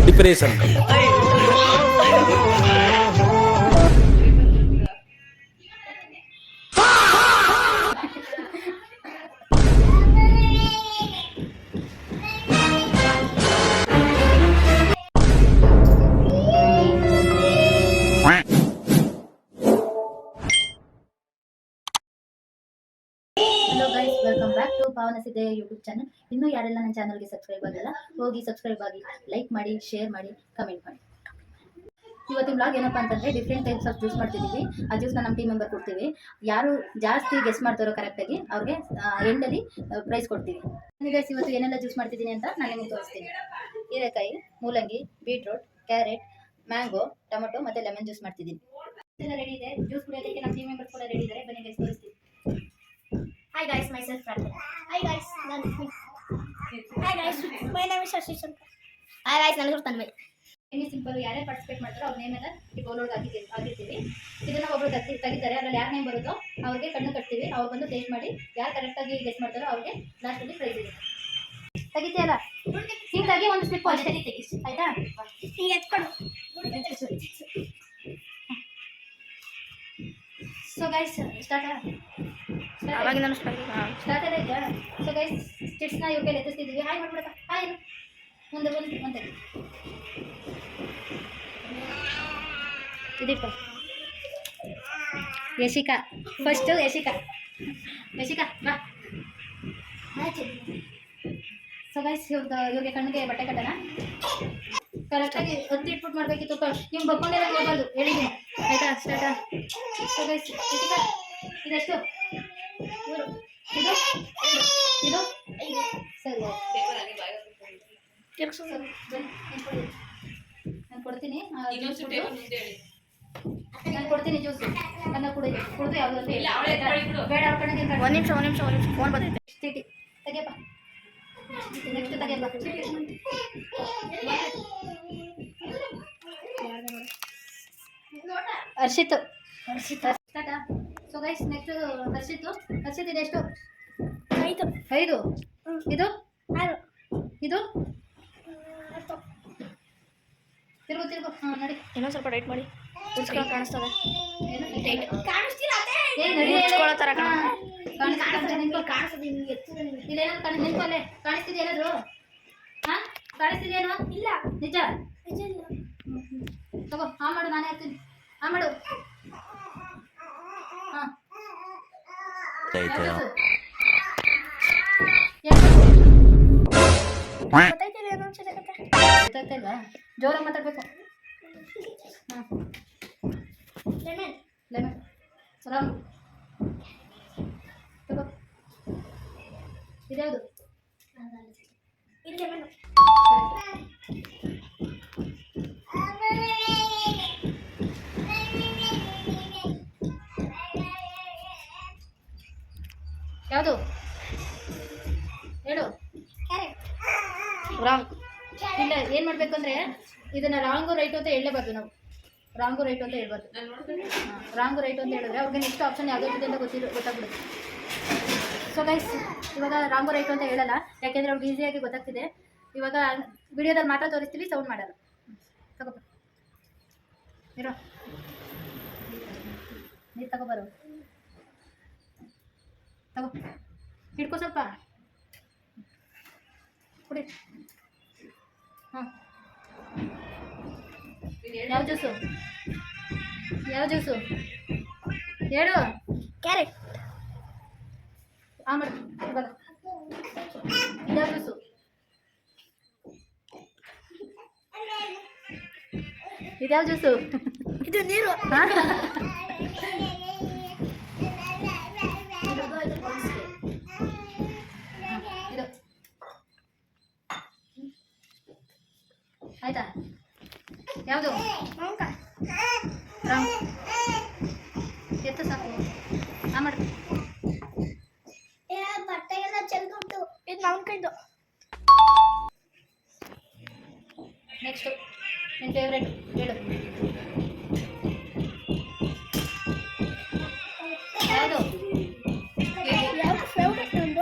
Depression. Hello guys, welcome back to Pavana Sidde YouTube channel. ಇನ್ನೂ ಯಾರೆಲ್ಲ ನನ್ನ ಚಾನಲ್ಗೆ ಸಬ್ಸ್ಕ್ರೈಬ್ ಆಗಿಲ್ಲ, ಹೋಗಿ ಸಬ್ಸ್ಕ್ರೈಬ್ ಆಗಿ, ಲೈಕ್ ಮಾಡಿ, ಶೇರ್ ಮಾಡಿ, ಕಮೆಂಟ್ ಮಾಡಿ. ಇವತ್ತಿನ ಬ್ಲಾಗ್ ಏನಪ್ಪ ಅಂತಂದರೆ, ಡಿಫ್ರೆಂಟ್ ಟೈಪ್ಸ್ ಆಫ್ ಜ್ಯೂಸ್ ಮಾಡ್ತಿದ್ದೀವಿ. ಆ ಜ್ಯೂಸ್ನ ನಮ್ಮ ಟೀಮ್ ಮೆಂಬರ್ ಕೊಡ್ತೀವಿ. ಯಾರು ಜಾಸ್ತಿ ಗೆಸ್ ಮಾಡ್ತಾರೋ ಕರೆಕ್ಟಾಗಿ ಅವ್ರಿಗೆ ಎಂಡಲ್ಲಿ ಪ್ರೈಸ್ ಕೊಡ್ತೀವಿ. ಗೈಸ್, ಇವತ್ತು ಏನೆಲ್ಲ ಜ್ಯೂಸ್ ಮಾಡ್ತಿದ್ದೀನಿ ಅಂತ ನಾನು ನಿಮಗೆ ತೋರಿಸ್ತೀನಿ. ಹೀರೆಕಾಯಿ, ಮೂಲಂಗಿ, ಬೀಟ್ರೂಟ್, ಕ್ಯಾರೆಟ್, ಮ್ಯಾಂಗೋ, ಟೊಮೊಟೊ ಮತ್ತು ಲೆಮನ್ ಜ್ಯೂಸ್ ಮಾಡ್ತಿದ್ದೀನಿ. ಎಲ್ಲ ರೆಡಿ ಇದೆ. ಜ್ಯೂಸ್ ಕುಡಿಯೋದಕ್ಕೆ ನಮ್ಮ ಟೀಮ್ ಮೆಂಬರ್ಸ್ ಕೂಡ ರೆಡಿ ಇದ್ದಾರೆ. ಬನ್ನಿ ಗೈಸ್, ತೋರಿಸ್ತೀನಿ. Hi guys, myself Pratya. Hi guys, Hi guys, my name is Shashi Shankar. Hi guys, ನಾನು ತನ್ಮಯ್. ಎನಿ ಸಿಂಪಲ್ ಯಾರೇ ಪಾರ್ಟಿಸಿಪೇಟ್ ಮಾಡ್ತಾರೋ ಅವ್ರ ನೇಮ್ ಎಲ್ಲ ಈ ಬೋಲ್ ಒಳಗೆ ಹಾಕಿರ್ತೀವಿ. ಇದನ್ನ ಒಬ್ಬರು ತೆಗಿತಾರೆ. ಅದ್ರಲ್ಲಿ ಯಾರ ನೇಮ್ ಬರುತ್ತೋ ಅವ್ರಿಗೆ ಕಣ್ಣು ಕಟ್ತೀವಿ. ಅವ್ರು ಬಂದು ಟೇಸ್ಟ್ ಮಾಡಿ ಯಾರು ಕರೆಕ್ಟಾಗಿ ಗೆಸ್ ಮಾಡ್ತಾರೋ ಅವ್ರಿಗೆ ಲಾಸ್ಟಲ್ಲಿ ಪ್ರೈಸ್ ಇದೆ. ತೆಗಿತೀಯಲ್ಲ, ಹಿಂಗೆ ತೆಗಿ, ಒಂದು ಸ್ಲಿಪ್ ಅಷ್ಟೇ ತೆಗಿ, ಆಯ್ತಾ? ಈಗ ಎತ್ಕೊಡು. ಸೊ ಗೈಸ್, ಸ್ಟಾರ್ಟ್ ಆಯ್ತಾ? ಸೊ ಗೈಸ್, ಸ್ಟಿಟ್ಸ್ನ ಇವ್ರ ಕೈಲಿ ಎತ್ತಿಸ್ತಿದ್ದೀವಿ. Hi ಮಾಡ್ಬಿಡಪ್ಪ, hi. ಮುಂದೆ ಮುಂದೆ ಇದಿಟ್ಟು ಯಶಿಕಾ ಫಸ್ಟು. ಯಶಿಕಾ ಬಾ. ಸೊ ಗೈಸ್, ಇವ್ರಿಗೆ ಕಣ್ಣಿಗೆ ಬಟ್ಟೆ ಕಟ್ಟೋಣ. ಕರೆಕ್ಟಾಗಿ ಒತ್ತಿ ಇಟ್ಬಿಟ್ಟು ಮಾಡಬೇಕಿತ್ತು. ನೀವು ಬಕ್ಕೊಂಡೆಲ್ಲ ಹೋಗ್ಬಾರ್ದು, ಹೇಳಿದ್ದೀನಿ ಆಯಿತಾ? ಸ್ಟಾರ್ಟ. ಸೊ ಗೈಸ್, ಯಶಿಕಾ ಇದೆಷ್ಟು? ಇದು ಇದು ಸರಿ. ನಾನು ಕೊಡ್ತೀನಿ ಜ್ಯೂಸು. ನನ್ನ ಕುಡಿದು ಯಾವುದು ಬೇಡ. ಅವ್ರ ಕಡೆಗೆ ಒಂದು ನಿಮಿಷ ಫೋನ್ ಬಂದೈತೆ. ಚೀಟಿ ತೆಗಿಯಪ್ಪ. ನೆಕ್ಸ್ಟ್ ತೆಗಿಯಪ್ಪ. Harshit start. So guys, next Harshit ಇದೆ ಎಷ್ಟು? 5. ಇದು 6. ಇದು ತಿರುಗು. ಹಾಂ, ನಡಿ. ಇನ್ನೊಂದು ಸ್ವಲ್ಪ ಡೈಟ್ ಮಾಡಿ. ಉಳ್ಸ್ಕೊಳ್ಳೋ ಕಾಣಿಸ್ತದೆ. ನಿಂತ್ಕೊಳ್ಳೆ. ಕಾಣಿಸ್ತಿದೆ ಏನಾದ್ರು? ಹಾಂ, ಕಾಣಿಸ್ತಿದೇನು? ಇಲ್ಲ. ನಿಜ ತಗೋ. ಹಾಂ ಮಾಡು, ನಾನೇ ಹಾಕ್ತೀನಿ. ಹಾಂ ಮಾಡು. ಹಾಂ, ಗೊತ್ತಾಗ್ತಾಯಿಲ್ವಾ? ಜೋರಾಗಿ ಮಾತಾಡ್ಬೇಕು. ಹಾಂ, ಲೆಮನ್ ರಾಮ್ ತಗೋ. ಇದ್ಯಾವುದು? ಯಾವುದು ಹೇಳು? ರಾಂಗ್. ಇಲ್ಲ, ಏನು ಮಾಡಬೇಕು ಅಂದರೆ ಇದನ್ನು ರಾಂಗು ರೈಟು ಅಂತ ಹೇಳಲೇಬಾರ್ದು ನಾವು. ರಾಂಗು ರೈಟು ಅಂತ ಹೇಳ್ಬಾರ್ದು. ರಾಂಗು ರೈಟು ಅಂತ ಹೇಳಿದ್ರೆ ಅವ್ರಿಗೆ ನೆಕ್ಸ್ಟ್ ಆಪ್ಷನ್ ಯಾವುದಿದೆ ಅಂತ ಗೊತ್ತಾಗ್ಬಿಡುತ್ತೆ. ಸೊ ಗೈಸ್, ಇವಾಗ ರಾಂಗು ರೈಟು ಅಂತ ಹೇಳಲ್ಲ, ಯಾಕೆಂದರೆ ಅವ್ರಿಗೆ ಈಸಿಯಾಗಿ ಗೊತ್ತಾಗ್ತಿದೆ. ಇವಾಗ ವಿಡಿಯೋದಲ್ಲಿ ಮಾತ್ರ ತೋರಿಸ್ತೀವಿ, ಸೌಂಡ್ ಮಾಡಲ್ಲ. ತಗೋಪ್ಪ, ಇರೋ ನೀರು ತಗೋಬಾರು. ತಗೋ, ಹಿಡ್ಕೊ ಸ್ವಲ್ಪ ಕುಡಿ. ಹಾಂ, ಯಾವ ಜ್ಯೂಸು ಹೇಳು? ಕ್ಯಾರೆಟ್. ಹಾಂ ಮಾಡಿ. ಇವಾಗ ಯಾವ ಜ್ಯೂಸು? ಇದ್ಯಾವ ಜ್ಯೂಸು? ಇದು ನೀರು. ಹಾಂ, ಇದು ಆಯ್ತಾ? ಯಾವುದು? ರಾಂಗ್. ಎತ್ತು ಸಾಕು. ಹಾಂ ಮಾಡಿ. ಬಟ್ಟೆ ಎಲ್ಲ ಚೆಲ್ಕೊಂಡು. ಇದು ಮಾವಿನಕಾಯ್ದು. ನೆಕ್ಸ್ಟು ನಿನ್ನ ಫೇವ್ರೇಟ್ ಹೇಳು? ಯಾವುದು? ಫೇವ್ರೇಟ್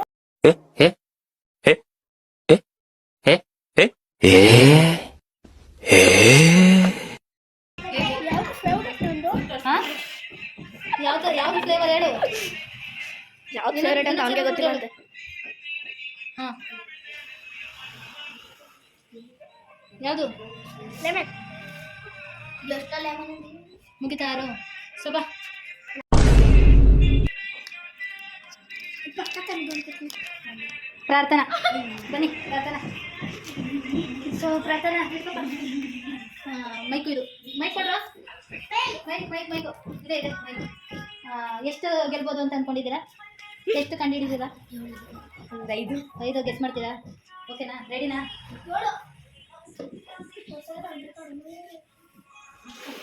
ಫೇವ್ರೇಟ್ ಅಂತ ಅವನಿಗೆ ಗೊತ್ತಿಲ್ಲ ಅಂತೆ. ಹಾಂ ಯಾವುದು ಲೆಮನ್ ಎಷ್ಟು ಲೆಮನ್ ಮುಗಿತಾ ಯಾರು ಸೊಬಾ ಪ್ರಾರ್ಥನಾ ಬನ್ನಿ ಪ್ರಾರ್ಥನಾ ಸೊ ಪ್ರಾರ್ಥನಾ ಮೈಕು ಇದು ಮೈಕ್ ಕೊಡ್ರ ಮೈಕು ಇದೆ ಮೈಕು ಎಷ್ಟು ಗೆಲ್ಬೋದು ಅಂತ ಅಂದ್ಕೊಂಡಿದ್ದೀರಾ? ಎಷ್ಟು ಕಂಡುಹಿಡಿದಿರಾ? ಒಂದು 5 ಗೆಸ್ ಮಾಡ್ತೀರಾ? ಓಕೆನಾ? ರೆಡಿನಾ?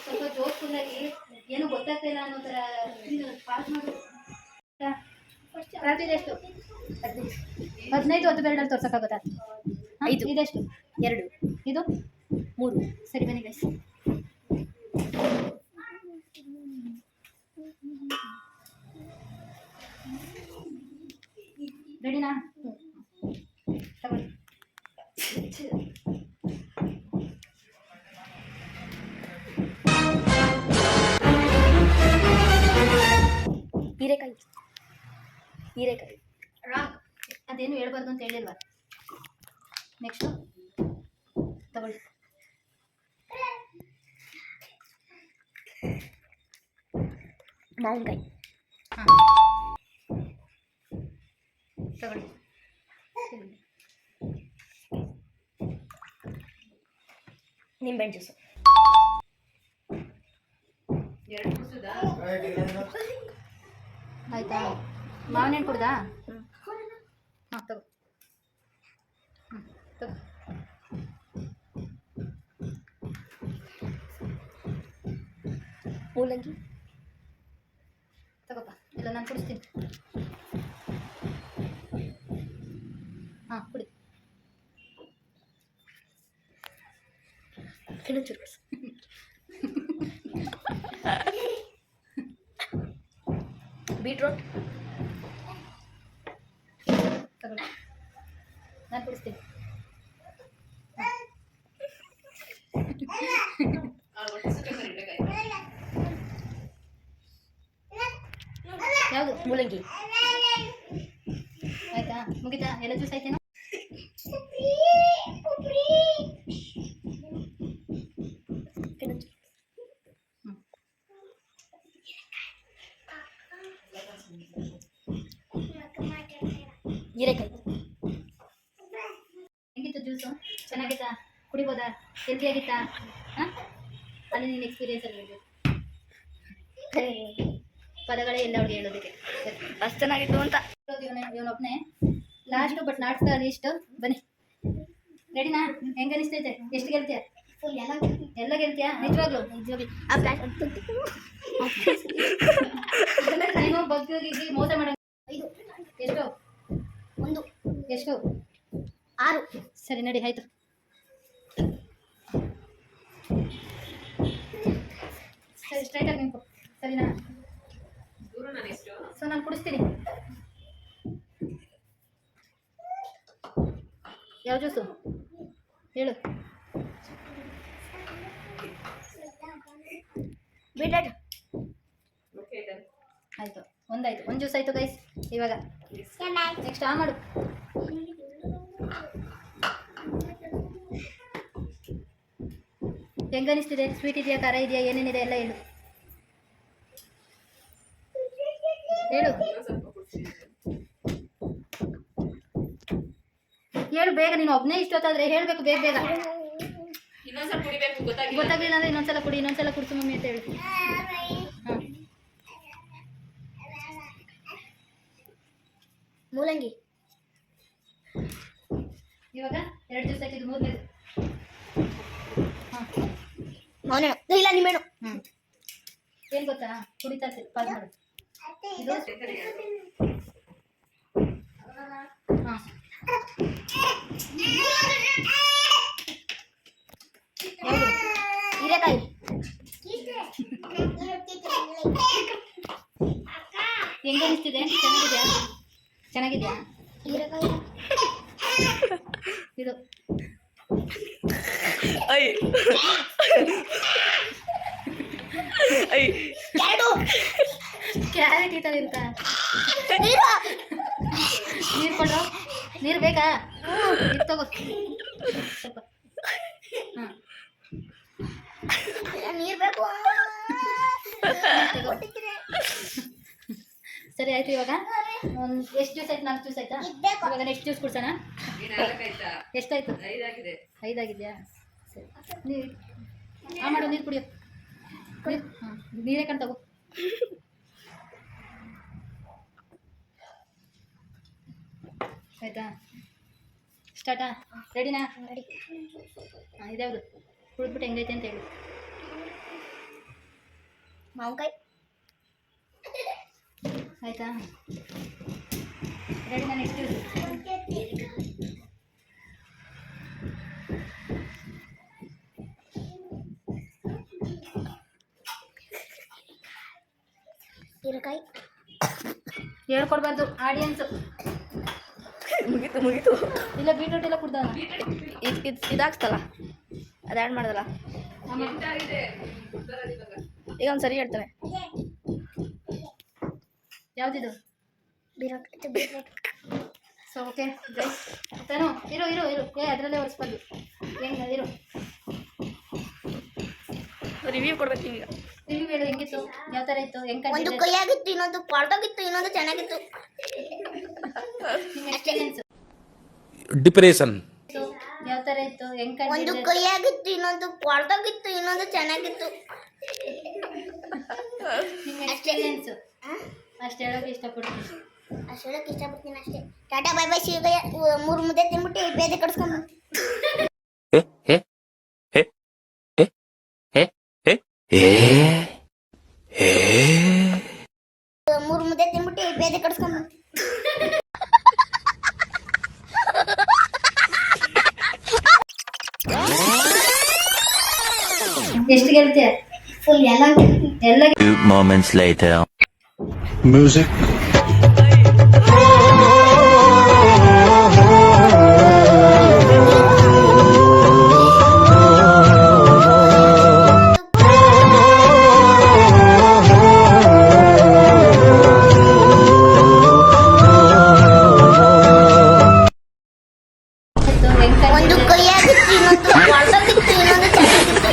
ಸ್ವಲ್ಪ ಜೋಶ್ಫುಲ್ಲಾಗಿ ಏನು ಗೊತ್ತಾಗ್ತಿಲ್ಲ ಅನ್ನೋ ಥರ ಪಾಸ್ ಮಾಡಿ ರಾತ್ರಿ ಎಷ್ಟು 15 10 ಬೇರೆಡಲ್ಲಿ ತೋರ್ಸೋಕ್ಕಾಗುತ್ತಾ? 5 ಇದೆಷ್ಟು? 2 ಇದು 3 ಸರಿ ಬನ್ನಿ ಗೈಸ್. ರೆಡಿನಾ? ತಗೊಳ್ಳಿ. ಹೀರೆಕಾಯಿ ರಾಂಗ್. ಅದೇನು ಹೇಳ್ಬಾರ್ದು ಅಂತ ಹೇಳಿಲ್ವಾ? ನೆಕ್ಸ್ಟು ತಗೊಳ್ಳಿ. ಮಾವಿನಕಾಯಿ ಹಾಂ ತಗೊಳ್ಳಿ. ನಿಂಬೆಹಣ್ಣು ಜ್ಯೂಸು ಆಯ್ತಾ? ಮಾವಿನ ಹಣ್ಣು ಕುಡ್ದಾ? ಹಾಂ ತಗೋ. ತಗೋ. ಮೂಲಂಗಿ ತಗೋಪ್ಪ, ಇಲ್ಲ ನಾನು ಕುಡಿಸ್ತೀನಿ. ಹಾಂ ಕುಡಿ. ಇನ್ನೊಂಚೂರು ಬೀಟ್ರೋಟ್ ತಗೊಳ್ಳಿ, ನಾನು ಕುಡಿಸ್ತೀನಿ. ಯಾವುದು? ಮೂಲಂಗಿ ಆಯ್ತಾ? ಮುಗಿತಾ? ಎಲ್ಲ ಜ್ಯೂಸ್ ಆಯ್ತೇನೋ? ಹೀರೆಕಾಯಿ ಹೆಂಗಿತ್ತು ಜ್ಯೂಸು? ಚೆನ್ನಾಗಿತ್ತಾ? ಕುಡಿಬೋದಾ? ಹೆಲ್ದಿಯಾಗಿತ್ತಾ? ಹಾಂ, ಅಲ್ಲಿ ನೀನು ಎಕ್ಸ್ಪೀರಿಯನ್ಸಲ್ಲಿ ಹೇಳ್ಬೇಕು. ಪದಗಳೇ ಎಲ್ಲ ಅವ್ರಿಗೆ ಹೇಳೋದಕ್ಕೆ. ಅಷ್ಟು ಚೆನ್ನಾಗಿತ್ತು ಅಂತ ಇವನೊಬ್ಬನೇ last but not the least. ಬನ್ನಿ ರೆಡಿನಾ? ಹೆಂಗೆ ಅನಿಸ್ತೈತೆ? ಎಷ್ಟು ಗೆಲ್ತೀಯ? ಎಲ್ಲ ಗೆಲ್ತೀಯಾ? ನಿಜವಾಗ್ಲು ನೀನು ಬಗ್ಗಿಗೆ ಮೋಸ ಮಾಡೋ. ಎಷ್ಟು? 1 ಎಷ್ಟು? 6 ಸರಿ ನಡಿ ಆಯ್ತು. ಸರಿ ಸ್ಟ್ರೈಟಾಗಿ ನಿಂತು ಸರಿನಾ? ಸೊ ನಾನು ಕುಡಿಸ್ತೀನಿ. ಯಾವ ಜ್ಯೂಸು ಹೇಳು? ಬೀಟ್ರೋಟ್ ಆಯಿತು, ಒಂದಾಯ್ತು. ಒಂದು ಜ್ಯೂಸ್ ಆಯಿತು ಗೈಸ್. ಇವಾಗ ನೆಕ್ಸ್ಟ್ ಆ ಮಾಡು. ಹೆಂಗನಿಸ್ತಿದೆ? ಸ್ವೀಟ್ ಇದೆಯಾ, ಖಾರ ಇದೆಯಾ, ಏನೇನಿದೆ ಎಲ್ಲ ಹೇಳು. ಹೇಳು ಹೇಳು ಬೇಗ. ನೀನು ಒಬ್ಬನೇ ಇಷ್ಟೊತ್ತಾದ್ರೆ ಹೇಳಬೇಕು ಬೇಗ ಬೇಗ. ಗೊತ್ತಾಗಲಿಲ್ಲ ಅಂದರೆ ಇನ್ನೊಂದ್ಸಲ ಕುಡಿ, ಇನ್ನೊಂದ್ಸಲ ಕುಡಿಸು ಮಮ್ಮಿ ಅಂತ ಹೇಳಿ. ಹಾಂ ಮೂಲಂಗಿ ಇವಾಗ 2 ಜ್ಯೂಸ್ ಆಯ್ತು, ಇದು 3ನೇದು. ಹಾಂ ಮಾವಿನ ಇಲ್ಲ ನಿಂಬೆಹಣ್ಣು ಏನು ಗೊತ್ತಾ? ಕುಡಿತಾ ಇರ್ತೀವಿ, ಪಾಸ್ ಮಾಡು. ಇದು ಹಾಂ ಯಾವುದು? ಹೀರೆಕಾಯಿ ಹೆಂಗೆ ಅನಿಸ್ತಿದೆ? ಚೆನ್ನಾಗಿದೆಯಾ? ಚೆನ್ನಾಗಿದೆಯಾ? ಹೀರೆಕಾಯಿ ಇದು ಕ್ಯಾರೆಟ್ ಈ ಥರ ಇರುತ್ತಾ? ನೀರು ಕೊಡ್ರು, ನೀರು ಬೇಕಾ? ನೀರು ತಗೋ ಸ್ವಲ್ಪ. ಹಾಂ ನೀರು ಬೇಕು. ಸರಿ ಆಯ್ತು. ಇವಾಗ ಒಂದು ಎಷ್ಟು ಜ್ಯೂಸ್ ಆಯ್ತು? 4 ಜ್ಯೂಸ್ ಆಯ್ತಾ? ಇವಾಗ ನೆಕ್ಸ್ಟ್ ಜ್ಯೂಸ್ ಕುಡ್ಸೋಣ. ಎಷ್ಟಾಯ್ತು? 5 ಆಗಿದೆಯಾ? ಸರಿ ನೀರು ಮಾಡು, ನೀರು ಕುಡಿಯೋ. ಹಾಂ ನೀರೇ ಕಣ್ ತಗೋ. ಆಯ್ತಾ? ಸ್ಟಾರ್ಟಾ? ರೆಡಿನಾ? ರೆಡಿ. ಹಾಂ ಇದ್ಯಾವುದು? ಕುಡಿದ್ಬಿಟ್ಟು ಹೆಂಗೈತೆ ಅಂತ ಹೇಳಿ. ಮಾವಿನಕಾಯಿ. ಆಯ್ತಾ? ರೆಡಿನಾ? Next juice. ಹೀರೆಕಾಯಿ. ಹೇಳ್ಕೊಡ್ಬಾರ್ದು ಆಡಿಯನ್ಸು. ಮುಗೀತು ಇಲ್ಲ ಬೀಟ್ರೂಟ್ ಎಲ್ಲ ಕುಡ್ದ. ಇದಾಗ್ತಲ್ಲ, ಅದು ಆ್ಯಡ್ ಮಾಡೋದಲ್ಲ. ಈಗ ಒಂದು ಸರಿ ಹೇಳ್ತಾನೆ. ಯಾವುದಿದು? ಬೀಟ್ರೂಟ್. ಸೊ ಓಕೆ ಗೈಸ್, ತಾನು ಇರು ಇರು ಇರು. ಅದರಲ್ಲೇ ಒರೆಸ್ಬಾರ್ದು. ಹೆಂಗೆ ಇರು, ರಿವ್ಯೂ ಕೊಡ್ಬೇಕು ಈಗ. ರಿವ್ಯೂ ಹೇಳು. ಹೆಂಗಿತ್ತು? ಯಾವ ಥರ ಇತ್ತು? ಹೆಂಗೆ ಒಂದು ಕಂಡಿದ್ದೆ? ಕೈಯಾಗಿತ್ತು, ಇನ್ನೊಂದು ಕೊಳ್ತೋಗಿತ್ತು, ಇನ್ನೊಂದು ಚೆನ್ನಾಗಿತ್ತು. ನಿಮ್ಮ ಎಕ್ಸ್ಪೀರಿಯನ್ಸು ಡಿಪ್ರೆಷನ್. ಯಾವ ಥರ ಇತ್ತು? ಹೆಂಗೆ ಒಂದು ಕಂಡಿದ್ದೆ? ಕೈಯಾಗಿತ್ತು, ಇನ್ನೊಂದು ಕೊಳ್ತೋಗಿತ್ತು, ಇನ್ನೊಂದು ಚೆನ್ನಾಗಿತ್ತು. ನಿಮ್ಮ ಎಕ್ಸ್ಪೀರಿಯನ್ಸು ಅಷ್ಟು ಹೇಳೋಕೆ ಇಷ್ಟಪಡ್ತೀನಿ. ಅಷ್ಟು ಹೇಳಕ್ಕೆ ಇಷ್ಟಪಡ್ತೀನಿ ಅಷ್ಟೇ. Tata bye bye ಶಿವಗಯ್ಯ. 3 ಮುದ್ದೆ ತಿನ್ಬಿಟ್ಟು ಬೇದೆ ಕಡ್ಸ್ಕೊಂಡು 3 ಮುದ್ದೆ ತಿನ್ಬಿಟ್ಟು ಬೇದೆ ಕಡ್ಸ್ಕೊಂಡು. ಎಷ್ಟು ಗೆಲ್ತೀಯ? ಫುಲ್ ಎಲ್ಲ ಎಲ್ಲ Few moments later. Music. ಒಂದು ಕೈಯಾಗಿತ್ತು, ಇನ್ನೊಂದು ಕೊಳ್ತೋಗಿತ್ತು, ಇನ್ನೊಂದು ಚೆನ್ನಾಗಿತ್ತು.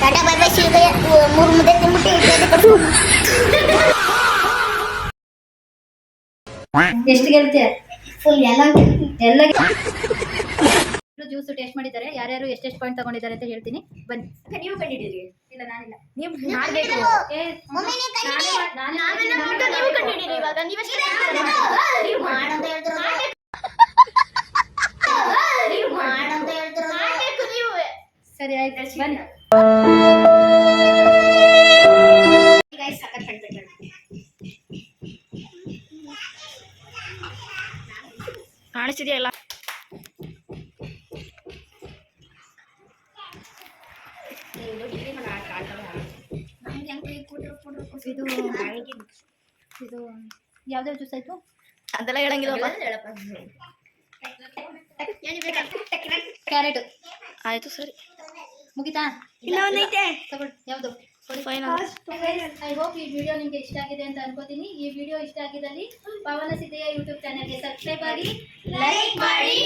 Tata bye bye ಶಿವಗಯ್ಯ. 3 ಮುದ್ದೆ ತಿನ್ಬಿಟ್ಟು ಬೇದೆ ಕಡ್ಸ್ಕೊಂಡು. ಎಷ್ಟು ಗೆಲ್ತೀಯ? ಫುಲ್ ಎಲ್ಲ ಜ್ಯೂಸ್ ಟೇಸ್ಟ್ ಮಾಡಿದ್ದಾರೆ. ಯಾರ್ಯಾರು ಎಷ್ಟೆಷ್ಟು ಪಾಯಿಂಟ್ ತಗೊಂಡಿದ್ದಾರೆ ಅಂತ ಹೇಳ್ತೀನಿ, ಬನ್ನಿ. ನೀವು ಕಂಡಿದ್ದೀರಿ? ಇಲ್ಲ ನಾನಿಲ್ಲ. ನೀವು ಮಾಡಬೇಕು. ಏ, ಮಮ್ಮಿ ನೀ ಕಂಡಿದ್ದೀರಿ? ನಾನೇ ನಾವೆಲ್ಲ ನೋಡ್ತಾ ನೀವು ಕಂಡಿದ್ದೀರಿ. ಇವಾಗ ನೀವಷ್ಟೇ ನೀವು ಮಾಡಂತ ಹೇಳ್ತಿರೋ. ನೀವು ಮಾಡಂತ ಹೇಳ್ತಿರೋ. ಮಾಡಬೇಕು ನೀವು. ಸರಿ ಆಯ್ತು ಬನ್ನಿ. ಗೈಸ್ ಸಖತ್ ಕಂಡ್ಬಿಟ್ಟು ಕಾಣಿಸ್ತಿದೆಯಾ ಇಲ್ಲ? ಇದು ಇದು ಯಾವ್ದಾದ್ರು ಜ್ಯೂಸ್ ಆಯ್ತು? ಅದೆಲ್ಲ ಹೇಳಂಗಿಲ್ಲಪ್ಪ. ಕ್ಯಾರೆಟ್ ಆಯ್ತು ಸರಿ. ಮುಗಿತಾ? ಇಲ್ಲ ಒಂದೈತೆ. ತಗೊಳ್ಳಿ. ಯಾವುದು? ಫೈನಲ್. ಐ ಹೋಪ್ ಈ ವಿಡಿಯೋ ನಿಮಗೆ ಇಷ್ಟ ಆಗಿದೆ ಅಂತ ಅನ್ಕೋತೀನಿ. ಈ ವಿಡಿಯೋ ಇಷ್ಟ ಆಗಿದ್ದಲ್ಲಿ ಪಾವನ ಸಿದ್ದಯ್ಯ ಯೂಟ್ಯೂಬ್ ಚಾನಲ್ಗೆ ಸಬ್ಸ್ಕ್ರೈಬ್ ಆಗಿ, ಲೈಕ್ ಮಾಡಿ,